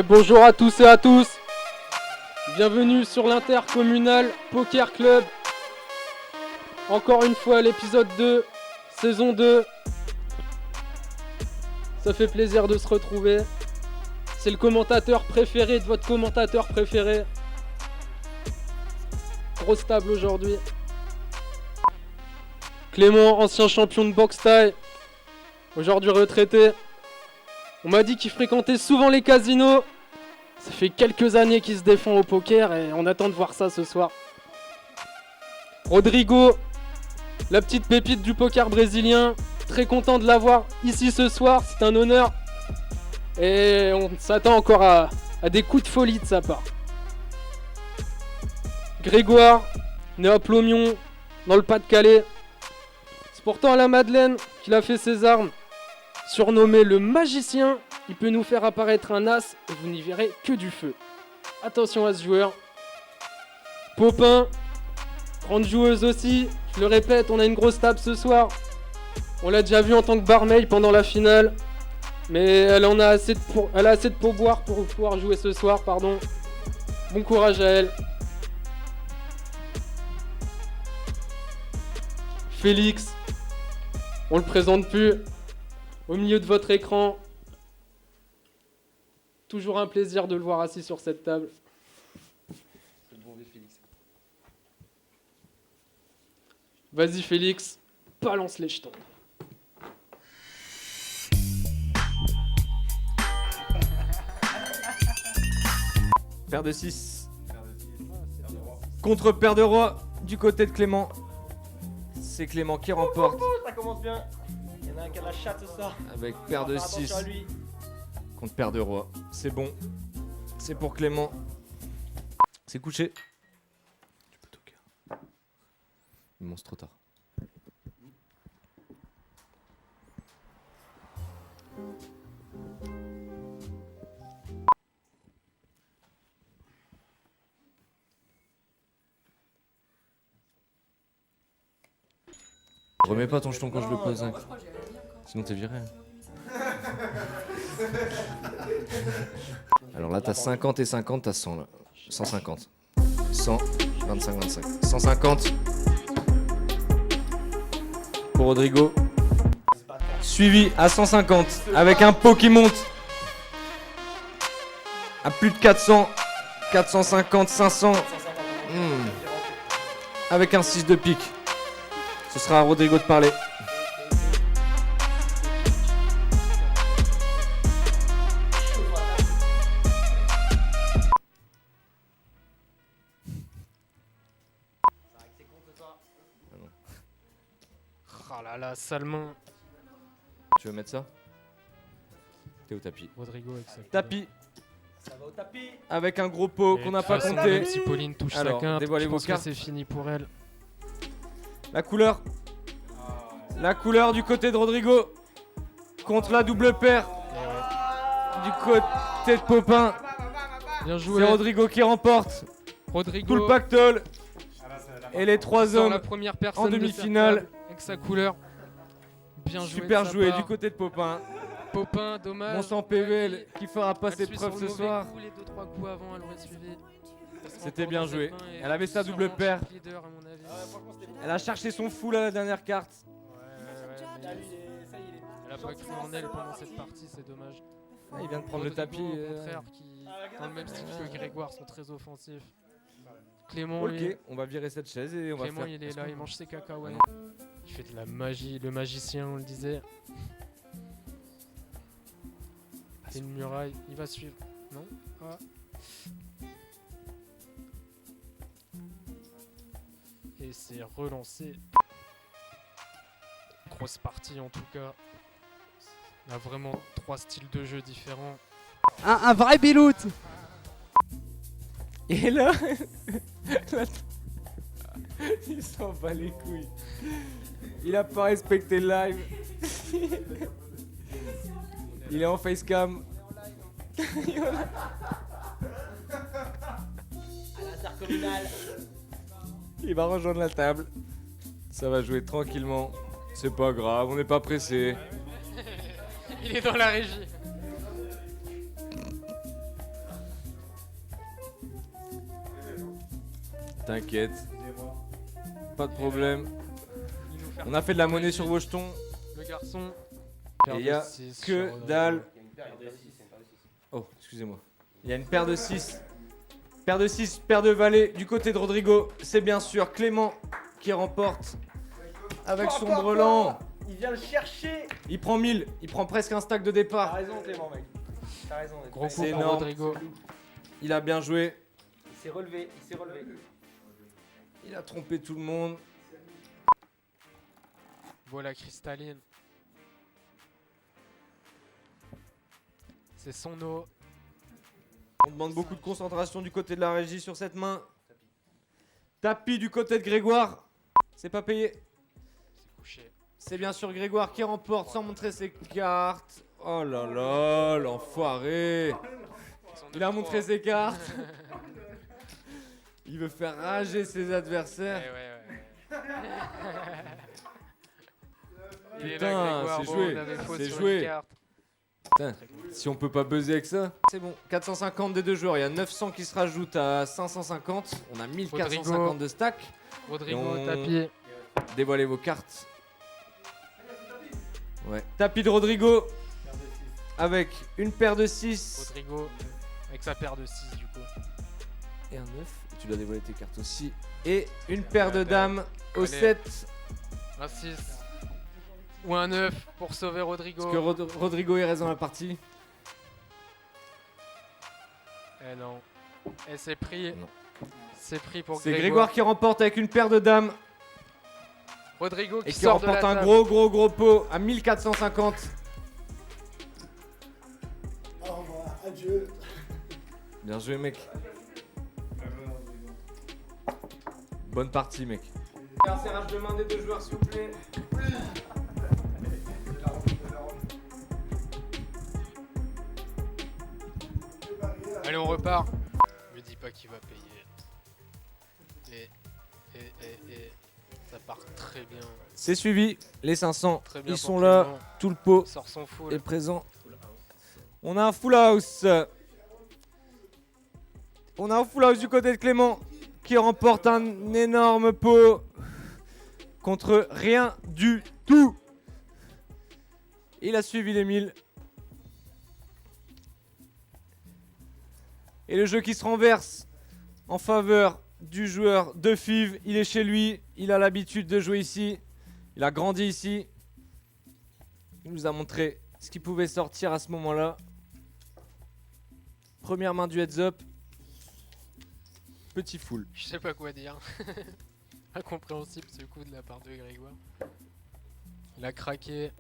Bonjour à tous et à tous, bienvenue sur l'intercommunal Poker Club. Encore une fois l'épisode 2, saison 2. Ça fait plaisir de se retrouver. C'est le commentateur préféré de votre commentateur préféré. Grosse table aujourd'hui. Clément, ancien champion de boxe thaï, aujourd'hui retraité. On m'a dit qu'il fréquentait souvent les casinos. Ça fait quelques années qu'il se défend au poker et on attend de voir ça ce soir. Rodrigo, la petite pépite du poker brésilien. Très content de l'avoir ici ce soir, c'est un honneur. Et on s'attend encore à des coups de folie de sa part. Grégoire, né à Plomion, dans le Pas-de-Calais. C'est pourtant à la Madeleine qu'il a fait ses armes. Surnommé le magicien, il peut nous faire apparaître un as et vous n'y verrez que du feu. Attention à ce joueur. Popin, grande joueuse aussi. Je le répète, on a une grosse table ce soir. On l'a déjà vu en tant que barmaid pendant la finale. Mais elle a assez de pourboire pour pouvoir jouer ce soir, pardon. Bon courage à elle. Félix, on le présente plus. Au milieu de votre écran, toujours un plaisir de le voir assis sur cette table. C'est le bon vieux Félix. Vas-y Félix, balance les jetons. Paire de 6. Contre paire de roi du côté de Clément. C'est Clément qui remporte. Ça commence bien. Il y en a un qui a la chatte ce soir. Avec paire de 6 contre paire de roi. C'est bon. C'est pour Clément. C'est couché. Tu peux toquer. Il monte trop tard. Remets pas ton jeton quand je le pose. Hein. Sinon t'es viré. Alors là t'as 50 et 50, t'as 100 là. 150. 100, 25, 25. 150 pour Rodrigo. Suivi à 150 avec un pot qui monte à plus de 400. 450, 500. Avec un 6 de pique. Ce sera à Rodrigo de parler. Oh là là, sale main. Tu veux mettre ça? T'es au tapis. Rodrigo avec sa Tapis. Ça va au tapis. Avec un gros pot qu'on n'a pas compté. Même si Pauline touche sa Alors, quinte, dévoilez je vos pense que cartes. c'est fini pour elle. La couleur. La couleur du côté de Rodrigo. Contre la double paire. Du côté de Popin. Bien joué. C'est Rodrigo qui remporte. Rodrigo. Tout le pactole. Et les 3 sort hommes la première personne en de demi-finale. cette table avec sa couleur. Bien joué. Super de sa joué part. du côté de Popin. Popin, dommage. Mon sang PVL qui fera pas Elle ses suit preuves sur ce le mauvais soir. coup, les 2-3 coups avant, elle aurait suivi. Elle sera C'était encore bien dans joué. cette main et Elle avait sa double sûrement paire. chip leader, à mon avis. Elle a cherché son full à la dernière carte. Mais elle a pas cru en elle pendant cette partie, c'est dommage. Ah, il vient de prendre le Rodrigo, tapis. Au contraire, qui, dans le même style que Grégoire, sont très offensifs. Clément, lui, Ok, on va virer cette chaise et on va Clément faire. il est là, il mange ses cacahuètes. Il fait de la magie, le magicien, on le disait. C'est une muraille, il va suivre. Non? Ah. Et c'est relancé. Grosse partie en tout cas. Il y a vraiment 3 styles de jeu différents. Un vrai bilout. Et là, il s'en bat les couilles. Il a pas respecté le live. Il est en facecam. À l'intercommunal. Il va rejoindre la table. Ça va jouer tranquillement. C'est pas grave, on n'est pas pressé. Il est dans la régie. T'inquiète. Pas de problème. Il nous fait On a fait de la monnaie sur vos jetons. le garçon. Et il y a que dalle. Oh, excusez-moi. Il y a une paire de 6. Paire de 6, paire de valets du côté de Rodrigo. C'est bien sûr Clément qui remporte avec son brelan. Il vient le chercher. Il prend 1000, il prend presque un stack de T'as départ. raison, Clément, mec. T'as raison. Gros coup C'est pour énorme. Rodrigo. Il a bien joué. Il s'est relevé, il s'est relevé. Il a trompé tout le monde. Voilà cristalline. C'est son eau. On demande beaucoup de concentration du côté de la régie sur cette main. Tapis du côté de Grégoire. C'est pas payé. C'est couché. C'est bien sûr Grégoire qui remporte sans montrer ses cartes. Oh là là, l'enfoiré. Il a montré ses cartes. Il veut faire rager ses adversaires. Il est Putain, là, Grégoire. c'est Bon, joué, on avait faute c'est sur joué. une carte. Putain, si on peut pas buzzer avec ça, c'est bon. 450 des deux joueurs, il y a 900 qui se rajoutent à 550. On a 1450 Rodrigo. de stack. Rodrigo, Et on- tapis. Dévoilez vos cartes. Ouais. Tapis de Rodrigo. Avec une paire de 6 Rodrigo avec sa paire de 6 du coup. et un 9. Et tu dois dévoiler tes cartes aussi. Et une paire de Ouais, dames au allez. 7. Un 6 ou un 9 pour sauver Rodrigo. Parce que Rodrigo il reste dans la partie. Eh non. Et c'est pris. Non. C'est pris pour C'est Grégoire qui remporte avec une paire de dames. Rodrigo Et qui qui sort de la remporte un table. gros pot à 1450. Au revoir, adieu. Bien joué mec. Bonne partie mec. Un serrage de main des deux joueurs s'il vous plaît. Allez, on repart. Me dis pas qu'il va payer. Et ça part très bien. C'est suivi. Les 500, Très bien ils pour sont là. Clément. Tout le pot Il sort son full. est présent. On a un full house. On a un full house du côté de Clément qui remporte un énorme pot contre rien du tout. Il a suivi les 1000. Et le jeu qui se renverse en faveur du joueur de FIV. Il est chez lui, il a l'habitude de jouer ici. Il a grandi ici. Il nous a montré ce qu'il pouvait sortir à ce moment-là. Première main du heads up. Petit full. Je sais pas quoi dire. Incompréhensible ce coup de la part de Grégoire. Il a craqué.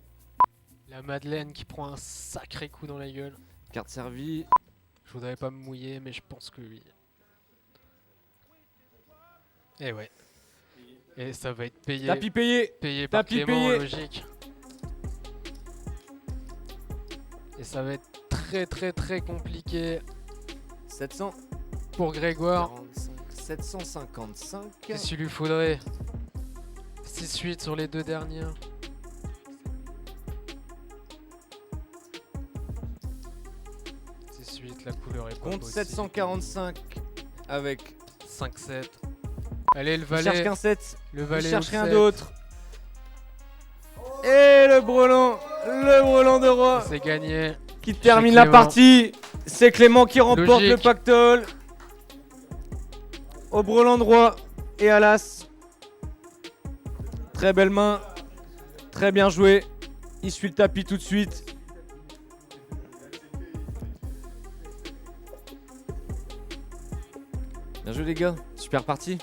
La Madeleine qui prend un sacré coup dans la gueule. Carte servie. Je voudrais pas me mouiller, mais je pense que oui. Et ouais. Et ça va être payé. Tapis payé. Payé par Tapis Clément, payé. logique. Et ça va être très compliqué 700. pour Grégoire. 45, 755. Qu'est-ce qu'il lui faudrait 6-8 sur les deux dernières. La couleur est pas Compte possible. 745 avec 5-7. Allez, le il cherche valet. qu'un 7. Le Il valet. cherche au rien 7. d'autre. Et le brelan de roi C'est gagné. qui termine la Clément. partie. C'est Clément qui remporte Logique. le pactole. Au brelan de roi et à l'as. Très belle main. Très bien joué. Il suit le tapis tout de suite. Bien joué les gars. Super partie.